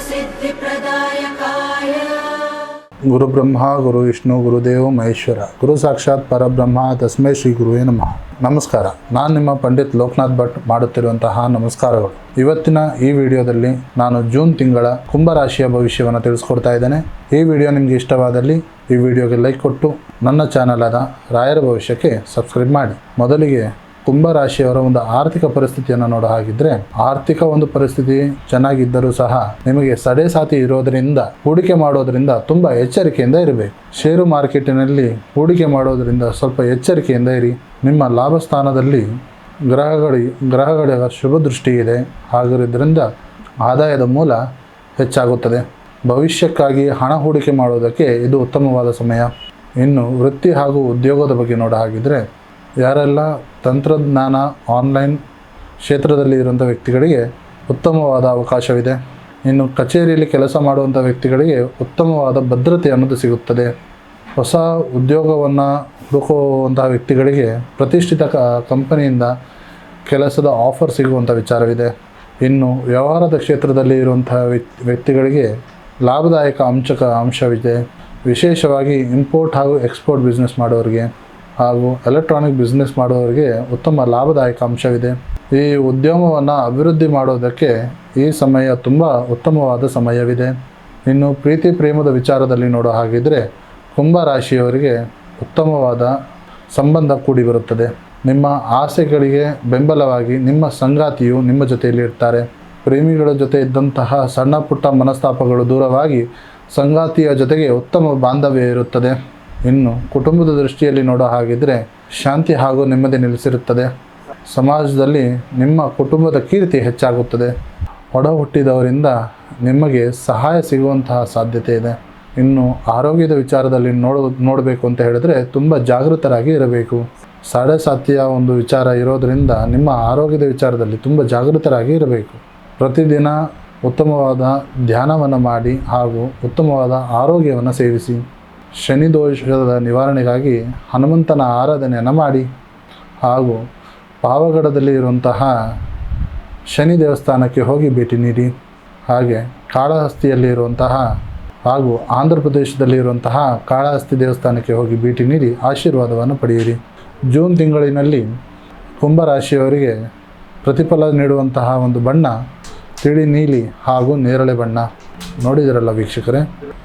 सिद्धिप्रदायकाय गुरु ब्रह्मा गुरु विष्णु गुरुदेव महेश्वर गुरु साक्षाತ್ ಪರಬ್ರಹ್ಮ ತಸ್ಮೈ ಶ್ರೀ ಗುರುವೇ ನಮಃ. ನಮಸ್ಕಾರ. ನಾನು ನಿಮ್ಮ ಪಂಡಿತ್ ಲೋಕನಾಥ್ ಭಟ್ ಮಾಡುತ್ತಿರುವಂತಹ ನಮಸ್ಕಾರಗಳು. ಇವತ್ತಿನ ಈ ವಿಡಿಯೋದಲ್ಲಿ ನಾನು ಜೂನ್ ತಿಂಗಳ ಕುಂಭರಾಶಿಯ ಭವಿಷ್ಯವನ್ನು ತಿಳಿಸ್ಕೊಡ್ತಾ ಇದ್ದೇನೆ. ಈ ವಿಡಿಯೋ ನಿಮಗೆ ಇಷ್ಟವಾದಲ್ಲಿ ಈ ವಿಡಿಯೋಗೆ ಲೈಕ್ ಕೊಟ್ಟು ನನ್ನ ಚಾನಲ್ ಆದ ರಾಯರ ಭವಿಷ್ಯಕ್ಕೆ ಸಬ್ಸ್ಕ್ರೈಬ್ ಮಾಡಿ. ಮೊದಲಿಗೆ ಕುಂಭರಾಶಿಯವರ ಒಂದು ಆರ್ಥಿಕ ಪರಿಸ್ಥಿತಿಯನ್ನು ನೋಡೋ ಹಾಗಿದ್ರೆ, ಆರ್ಥಿಕ ಒಂದು ಪರಿಸ್ಥಿತಿ ಚೆನ್ನಾಗಿದ್ದರೂ ಸಹ ನಿಮಗೆ ಸಡೆಸಾತಿ ಇರೋದರಿಂದ ಹೂಡಿಕೆ ಮಾಡೋದರಿಂದ ತುಂಬ ಎಚ್ಚರಿಕೆಯಿಂದ ಇರಬೇಕು. ಷೇರು ಮಾರ್ಕೆಟಿನಲ್ಲಿ ಹೂಡಿಕೆ ಮಾಡೋದರಿಂದ ಸ್ವಲ್ಪ ಎಚ್ಚರಿಕೆಯಿಂದ ಇರಿ. ನಿಮ್ಮ ಲಾಭ ಸ್ಥಾನದಲ್ಲಿ ಗ್ರಹಗಳ ಶುಭ ದೃಷ್ಟಿ ಇದೆ. ಹಾಗಿರೋದ್ರಿಂದ ಆದಾಯದ ಮೂಲ ಹೆಚ್ಚಾಗುತ್ತದೆ. ಭವಿಷ್ಯಕ್ಕಾಗಿ ಹಣ ಹೂಡಿಕೆ ಮಾಡೋದಕ್ಕೆ ಇದು ಉತ್ತಮವಾದ ಸಮಯ. ಇನ್ನು ವೃತ್ತಿ ಹಾಗೂ ಉದ್ಯೋಗದ ಬಗ್ಗೆ ನೋಡೋ ಹಾಗಿದ್ರೆ, ಯಾರೆಲ್ಲ ತಂತ್ರಜ್ಞಾನ ಆನ್ಲೈನ್ ಕ್ಷೇತ್ರದಲ್ಲಿ ಇರುವಂಥ ವ್ಯಕ್ತಿಗಳಿಗೆ ಉತ್ತಮವಾದ ಅವಕಾಶವಿದೆ. ಇನ್ನು ಕಚೇರಿಯಲ್ಲಿ ಕೆಲಸ ಮಾಡುವಂಥ ವ್ಯಕ್ತಿಗಳಿಗೆ ಉತ್ತಮವಾದ ಭದ್ರತೆ ಅನ್ನೋದು ಸಿಗುತ್ತದೆ. ಹೊಸ ಉದ್ಯೋಗವನ್ನು ಹುಡುಕುವಂತಹ ವ್ಯಕ್ತಿಗಳಿಗೆ ಪ್ರತಿಷ್ಠಿತ ಕಂಪನಿಯಿಂದ ಕೆಲಸದ ಆಫರ್ ಸಿಗುವಂಥ ವಿಚಾರವಿದೆ. ಇನ್ನು ವ್ಯವಹಾರದ ಕ್ಷೇತ್ರದಲ್ಲಿ ಇರುವಂತಹ ವ್ಯಕ್ತಿಗಳಿಗೆ ಲಾಭದಾಯಕ ಅಂಶವಿದೆ. ವಿಶೇಷವಾಗಿ ಇಂಪೋರ್ಟ್ ಹಾಗೂ ಎಕ್ಸ್ಪೋರ್ಟ್ ಬಿಸ್ನೆಸ್ ಮಾಡೋರಿಗೆ ಹಾಗೂ ಎಲೆಕ್ಟ್ರಾನಿಕ್ ಬಿಸ್ನೆಸ್ ಮಾಡುವವರಿಗೆ ಉತ್ತಮ ಲಾಭದಾಯಕ ಅಂಶವಿದೆ. ಈ ಉದ್ಯಮವನ್ನು ಅಭಿವೃದ್ಧಿ ಮಾಡೋದಕ್ಕೆ ಈ ಸಮಯ ತುಂಬ ಉತ್ತಮವಾದ ಸಮಯವಿದೆ. ಇನ್ನು ಪ್ರೀತಿ ಪ್ರೇಮದ ವಿಚಾರದಲ್ಲಿ ನೋಡೋ ಹಾಗಿದ್ರೆ, ಕುಂಭರಾಶಿಯವರಿಗೆ ಉತ್ತಮವಾದ ಸಂಬಂಧ ಕೂಡಿ ಬರುತ್ತದೆ. ನಿಮ್ಮ ಆಸೆಗಳಿಗೆ ಬೆಂಬಲವಾಗಿ ನಿಮ್ಮ ಸಂಗಾತಿಯು ನಿಮ್ಮ ಜೊತೆಯಲ್ಲಿ ಇರ್ತಾರೆ. ಪ್ರೇಮಿಗಳ ಜೊತೆ ಇದ್ದಂತಹ ಸಣ್ಣ ಪುಟ್ಟ ಮನಸ್ತಾಪಗಳು ದೂರವಾಗಿ ಸಂಗಾತಿಯ ಜೊತೆಗೆ ಉತ್ತಮ ಬಾಂಧವ್ಯ ಇರುತ್ತದೆ. ಇನ್ನು ಕುಟುಂಬದ ದೃಷ್ಟಿಯಲ್ಲಿ ನೋಡೋ ಹಾಗಿದ್ರೆ, ಶಾಂತಿ ಹಾಗೂ ನೆಮ್ಮದಿ ನೆಲೆಸಿರುತ್ತದೆ. ಸಮಾಜದಲ್ಲಿ ನಿಮ್ಮ ಕುಟುಂಬದ ಕೀರ್ತಿ ಹೆಚ್ಚಾಗುತ್ತದೆ. ಒಡ ಹುಟ್ಟಿದವರಿಂದ ನಿಮಗೆ ಸಹಾಯ ಸಿಗುವಂತಹ ಸಾಧ್ಯತೆ ಇದೆ. ಇನ್ನು ಆರೋಗ್ಯದ ವಿಚಾರದಲ್ಲಿ ನೋಡಬೇಕು ಅಂತ ಹೇಳಿದ್ರೆ, ತುಂಬ ಜಾಗೃತರಾಗಿ ಇರಬೇಕು. ಸಾಡೆಸಾತಿಯ ಒಂದು ವಿಚಾರ ಇರೋದರಿಂದ ನಿಮ್ಮ ಆರೋಗ್ಯದ ವಿಚಾರದಲ್ಲಿ ತುಂಬ ಜಾಗೃತರಾಗಿ ಇರಬೇಕು. ಪ್ರತಿದಿನ ಉತ್ತಮವಾದ ಧ್ಯಾನವನ್ನು ಮಾಡಿ ಹಾಗೂ ಉತ್ತಮವಾದ ಆರೋಗ್ಯವನ್ನು ಸೇವಿಸಿ. ಶನಿ ದೋಷದ ನಿವಾರಣೆಗಾಗಿ ಹನುಮಂತನ ಆರಾಧನೆಯನ್ನು ಮಾಡಿ ಹಾಗೂ ಪಾವಗಡದಲ್ಲಿ ಇರುವಂತಹ ಶನಿ ದೇವಸ್ಥಾನಕ್ಕೆ ಹೋಗಿ ಭೇಟಿ ನೀಡಿ. ಹಾಗೆ ಕಾಳಹಸ್ತಿಯಲ್ಲಿ ಇರುವಂತಹ ಹಾಗೂ ಆಂಧ್ರ ಪ್ರದೇಶದಲ್ಲಿ ಇರುವಂತಹ ಕಾಳಹಸ್ತಿ ದೇವಸ್ಥಾನಕ್ಕೆ ಹೋಗಿ ಭೇಟಿ ನೀಡಿ ಆಶೀರ್ವಾದವನ್ನು ಪಡೆಯಿರಿ. ಜೂನ್ ತಿಂಗಳಿನಲ್ಲಿ ಕುಂಭರಾಶಿಯವರಿಗೆ ಪ್ರತಿಫಲ ನೀಡುವಂತಹ ಒಂದು ಬಣ್ಣ ತಿಳಿ ನೀಲಿ ಹಾಗೂ ನೇರಳೆ ಬಣ್ಣ. ನೋಡಿದಿರಲ್ಲ ವೀಕ್ಷಕರೇ,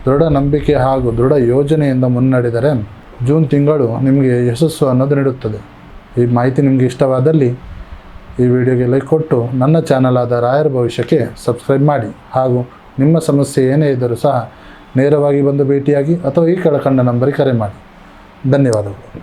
ದೃಢ ನಂಬಿಕೆ ಹಾಗೂ ದೃಢ ಯೋಜನೆಯಿಂದ ಮುನ್ನಡೆದರೆ ಜೂನ್ ತಿಂಗಳು ನಿಮಗೆ ಯಶಸ್ಸು ಅನ್ನೋದು ನೀಡುತ್ತದೆ. ಈ ಮಾಹಿತಿ ನಿಮಗೆ ಇಷ್ಟವಾದಲ್ಲಿ ಈ ವಿಡಿಯೋಗೆ ಲೈಕ್ ಕೊಟ್ಟು ನನ್ನ ಚಾನಲ್ ಆದ ರಾಯರ ಭವಿಷ್ಯಕ್ಕೆ ಸಬ್ಸ್ಕ್ರೈಬ್ ಮಾಡಿ. ಹಾಗೂ ನಿಮ್ಮ ಸಮಸ್ಯೆ ಏನೇ ಇದ್ದರೂ ಸಹ ನೇರವಾಗಿ ಬಂದು ಭೇಟಿಯಾಗಿ ಅಥವಾ ಈ ಕೆಳಕಂಡ ನಂಬರಿಗೆ ಕರೆ ಮಾಡಿ. ಧನ್ಯವಾದಗಳು.